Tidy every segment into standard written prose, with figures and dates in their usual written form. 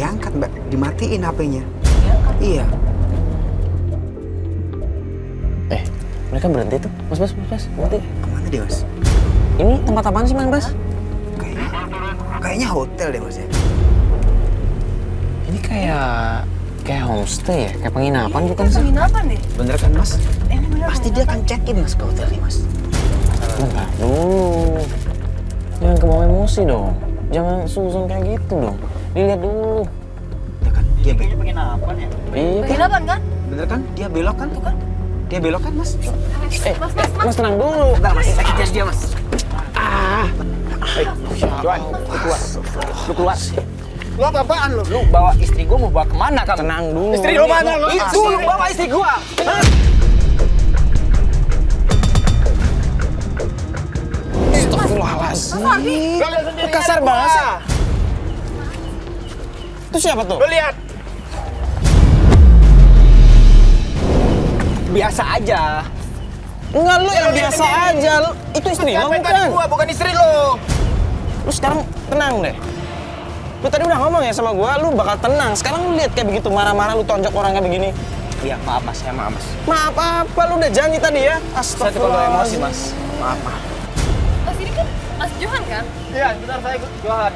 diangkat, Mbak. Dimatiin HP-nya. Iya. Mereka berhenti tuh. Mas, berhenti. Kemana dia, Mas? Ini tempat apaan sih, Mas? Kayaknya hotel deh, Mas ya. Ini kayak homestay ya? Kayak penginapan bukan sih? Penginapan nih? Bener kan, Mas? Ini bener. Pasti dia akan check-in, Mas, ke hotel nih, Mas. Bentar dulu. Jangan kebawa emosi dong. Jangan susun kayak gitu dong. Dilihat dulu. Ya kan? Dia Kayaknya penginapan ya? Iya kan? Penginapan kan? bener kan? Dia belok kan? Tuh kan? Dia belok kan, Mas? Mas tenang dulu. Bentar, Mas. Saya kejar dia, Mas. Johan, lu keluar. Lu apa-apaan lu? Lu bawa istri gua mau bawa kemana kamu? Tenang dulu. Istri lu mana lu? Itu lu bawa istri gua. Astagfirullahaladzim. Kasar banget sih. Itu siapa tuh? Lu lihat. Biasa aja. Enggak, lu yang biasa aja. Itu istri lo Tadi bukan? gua bukan istri lu. Lu sekarang tenang deh. Lu tadi udah ngomong ya sama gua, lu bakal tenang. Sekarang lu lihat kayak begitu marah-marah lu tonjok orang kayak begini. Iya, maaf Mas, saya maaf Mas. Maaf apa? Lu udah janji tadi ya? Saya terlalu emosi Mas. Maaf. Mas ini kan Mas Johan kan? Iya, benar saya Johan.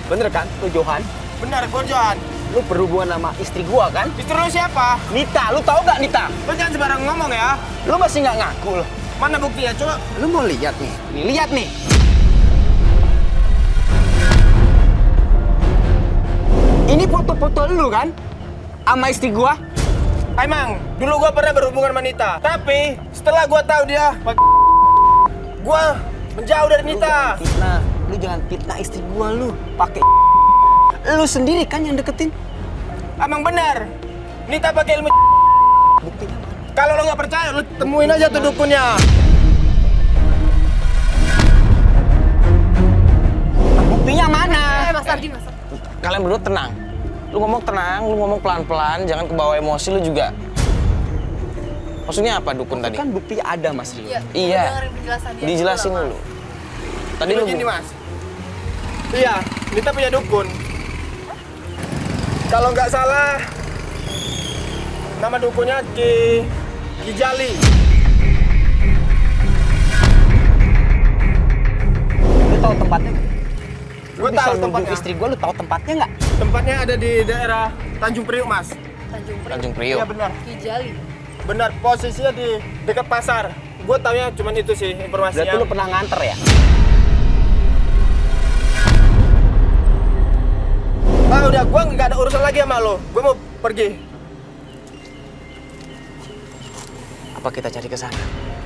Bener kan, lu Johan? Benar, gue Johan. Lu berhubungan sama istri gua kan? Istri lu siapa? Nita, lu tahu gak Nita? Lu jangan sembarang ngomong ya. Lu masih nggak ngaku loh. Mana buktinya? Coba. Lu mau lihat nih? Nih, lihat nih. Ini foto-foto lu kan? Sama istri gua? Emang, dulu gua pernah berhubungan sama Nita. Tapi, setelah gua tahu dia gua menjauh dari Nita. Fitnah. Lu jangan fitnah istri gua lu. Pakai lu sendiri kan yang deketin. Emang benar. Nita pakai ilmu. Buktinya mana? Kalau lo nggak percaya, lo temuin aja tuh dukunnya. Buktinya mana? Mas Ardi. Kalian berdua tenang. Lu ngomong tenang, lu ngomong pelan-pelan, jangan kebawa emosi lu juga. Maksudnya apa dukun tadi? Kan bukti ada Mas Rio. Iya. Dengerin penjelasannya Dijelasin dulu lah, dulu. Tadi lu Gini mas. Iya, Nita punya dukun. Kalau nggak salah, nama dukunnya Ki Jali. Lu tahu tempatnya nggak? Gue Bisa tahu nunjuk tempatnya. istri gua, lu tahu tempatnya nggak? Tempatnya ada di daerah Tanjung Priuk mas. Tanjung Priok. Iya benar. Kijali. Benar, posisinya di dekat pasar. Gue taunya cuma itu sih informasinya. Berarti lu pernah nganter ya? Ah udah, gue nggak ada urusan lagi sama lo. Gue mau pergi. Apa kita cari ke sana?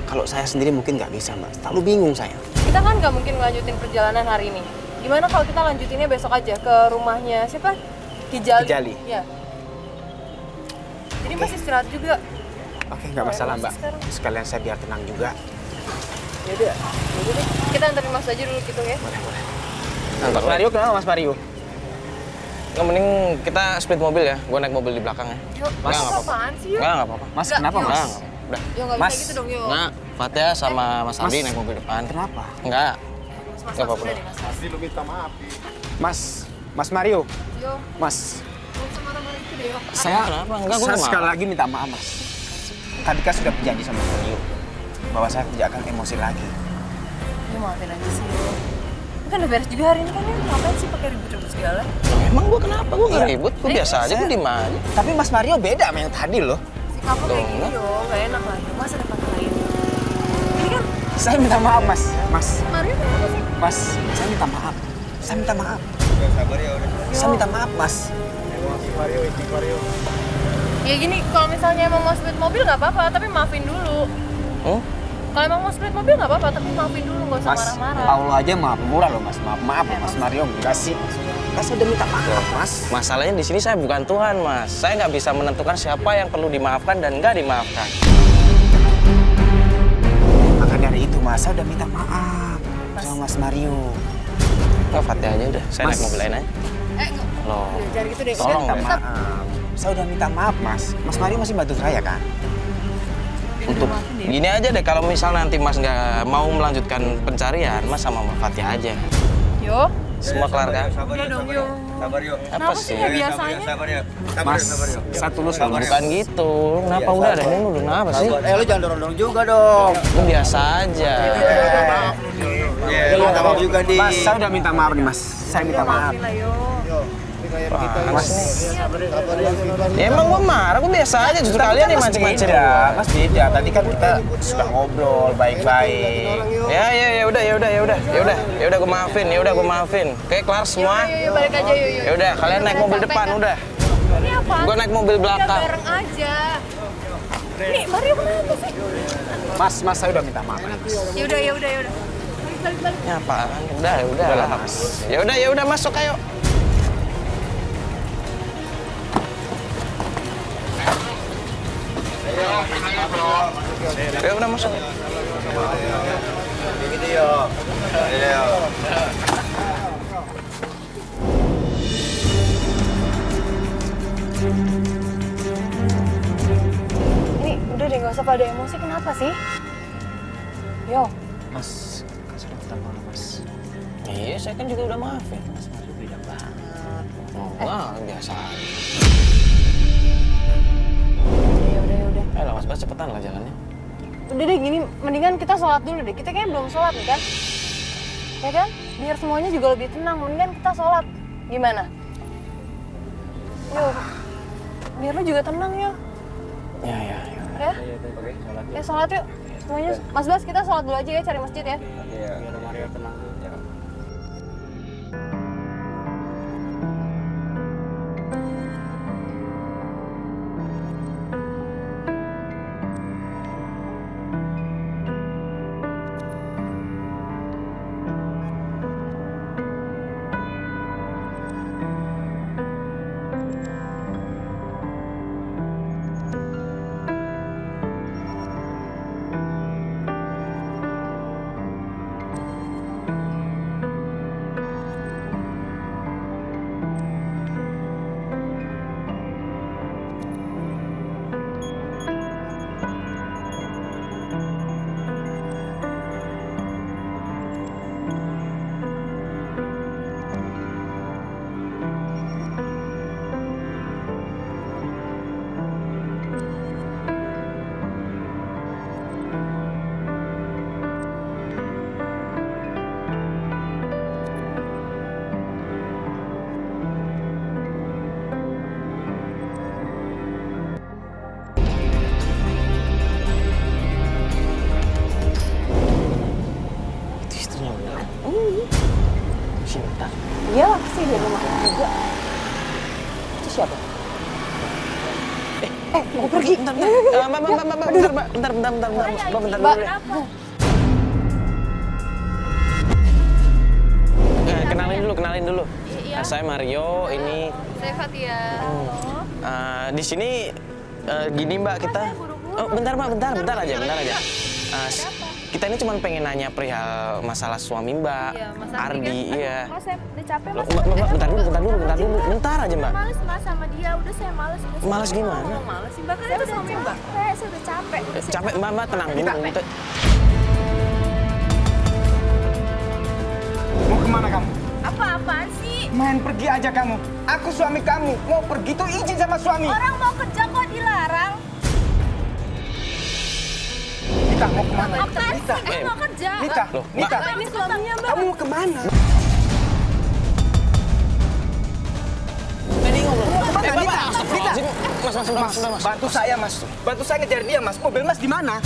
Kalau saya sendiri mungkin nggak bisa, Mas. Terlalu bingung saya. Kita kan nggak mungkin ngelanjutin perjalanan hari ini. Gimana kalau kita lanjutinnya besok aja ke rumahnya siapa? Kijali. Kijali. Iya. Jadi masih istirahat juga. Oke, nggak masalah, Mbak. Sekalian saya biar tenang juga. Yaudah deh. Kita anterin Mas aja dulu gitu ya. Boleh. Mas Mario kenapa, Mas Mario? Nggak, mending kita split mobil ya. Gua naik mobil di belakang ya. Yuk, Mas, Mas apaan sih yuk? Nggak apa-apa. Mas, Nggak, kenapa, yuk. Mas? Nggak. Udah. Yuk nggak Mas. bisa gitu dong yuk. Nggak, Fatya sama Mas Ardi Mas. naik mobil depan. Kenapa? Enggak. Mas Nggak apa-apa. udah deh, Mas. Pasti lu minta maaf. Mas Mario, Yuk, Mas. nggak usah marah-marah itu deh yuk. Saya, Kenapa? Enggak, gua saya nggak sekali marah. lagi minta maaf, Mas. Tadi kan sudah berjanji sama Mario bahwa saya tidak akan emosi lagi. Ya maafin aja sih yuk. Ini kan udah beres juga hari ini kan ya. Ngapain sih pakai ribut-ribut segala? Emang gua kenapa? Gua nggak Iya. ribut. Gua biasa aja, gua diem aja. Tapi Mas Mario beda sama yang tadi loh. Sikapnya kayak gini dong, nggak enak lah. Mas ada kata lain. Ini kan Saya minta maaf, Mas. Mas, Mario kenapa sih? Mas, saya minta maaf. Saya minta maaf. Udah sabar ya udah. Saya minta maaf, Mas. Istighfar yo. Ya gini, kalau misalnya emang mau split mobil nggak apa-apa, tapi maafin dulu. Kalau emang mau split mobil nggak apa-apa, tapi maafin dulu, nggak usah Mas, marah-marah. Allah aja maaf murah loh, Mas. Maaf loh, Mas Mario. Enggak sih. Kan saya udah minta maaf, Mas. Masalahnya di sini saya bukan Tuhan, Mas. Saya nggak bisa menentukan siapa yang perlu dimaafkan dan nggak dimaafkan. Maka dari itu, Mas, saya udah minta maaf sama Mas Mario. Nggak, Fatya aja udah. Saya Mas. naik mobil lain aja. Enggak. Loh. Jangan gitu deh. Tolong Minta deh. maaf. Saya udah minta maaf, Mas. Mas Mario masih bantu saya kan? Untuk gini aja deh, kalau misal nanti Mas nggak mau melanjutkan pencarian, Mas sama Mbak Fatya aja. Yo, Semua kelar kan? Udah dong, yuk. Sabar yuk. Apa Kenapa sih sih? nggak biasanya? Sabar yuk. Mas, Sabar yuk. satu lu sama Bukan gitu. Kenapa udah ada mulu? Kenapa sih? Lu jangan dorong-dorong juga dong. Itu biasa aja. Iya, minta maaf juga di. Mas, saya udah minta maaf nih mas. Saya minta maaf. Maafin lah, yuk. Mas nih. Ya emang gua marah, gua biasa aja. Justru kalian yang mancing-mancing beda. gua. Mas beda. Tadi kan kita sudah ngobrol baik-baik. Ya udah gua maafin. Oke, kelar semua. Yuk, balik aja yuk. Ya udah, kalian naik mobil depan udah. Ini apa? Gua naik mobil Kita belakang. bareng aja. Nih, Mario kenapa sih? Mas saya udah minta maaf. Yaudah. Balik. Ya apaan? Udah lah, Mas. Ya udah masuk ayo. Ya udah masuk. Gitu yuk. Ayo. Ini udah deh, nggak usah pada emosi. Kenapa sih? Yo, Mas, saya udah minta maaf mas. Iya, saya kan juga udah maafin. Mas Mario beda banget. Wah, biasa aja. yaudah. Ayolah Mas Bas, cepetan lah jalannya. Udah deh gini, mendingan kita sholat dulu deh. Kita kayaknya belum sholat nih kan? Ya kan? Biar semuanya juga lebih tenang. Mendingan kita sholat. Gimana? Yuk, biar lu juga tenang yuk. Ya. Ya? Ya sholat yuk. Semuanya, Mas Bas kita sholat dulu aja ya, cari masjid ya. Iya. Biar Mario tenang dulu. Cinta. Iya lah, pasti dia rumah juga. Itu siapa? Mau pergi. Bentar. Bentar dulu deh. Kenalin dulu. Saya Mario, ini Saya Fatia. di sini gini Mbak kita. Oh, bentar aja. Kita ini cuma pengen nanya perihal masalah suami Mbak, Iya, Mas Ardi, Ardi, kan? iya. Mas, saya udah capek, Loh, Mas. Mbak, bentar aja Mbak. Males, Mas, sama dia. Udah, saya males. Males gimana? Males sih, Mbak. Kan Saya itu udah suami Mbak. capek, saya udah capek. Udah, saya Capek Mbak, tenang dulu. Mau kemana kamu? Apa-apaan sih? Main pergi aja kamu. Aku suami kamu. Mau pergi tuh izin sama suami. Orang mau kerja kok dilarang. Nita mau kemana? Apaan Nita. sih? Mau kerja. Nita. Loh, Nita. Mbak, ini suaminya, Mbak. Kamu mau kemana? Mas, Bantu saya mas. Bantu saya ngejar dia mas. Mobil mas di mana?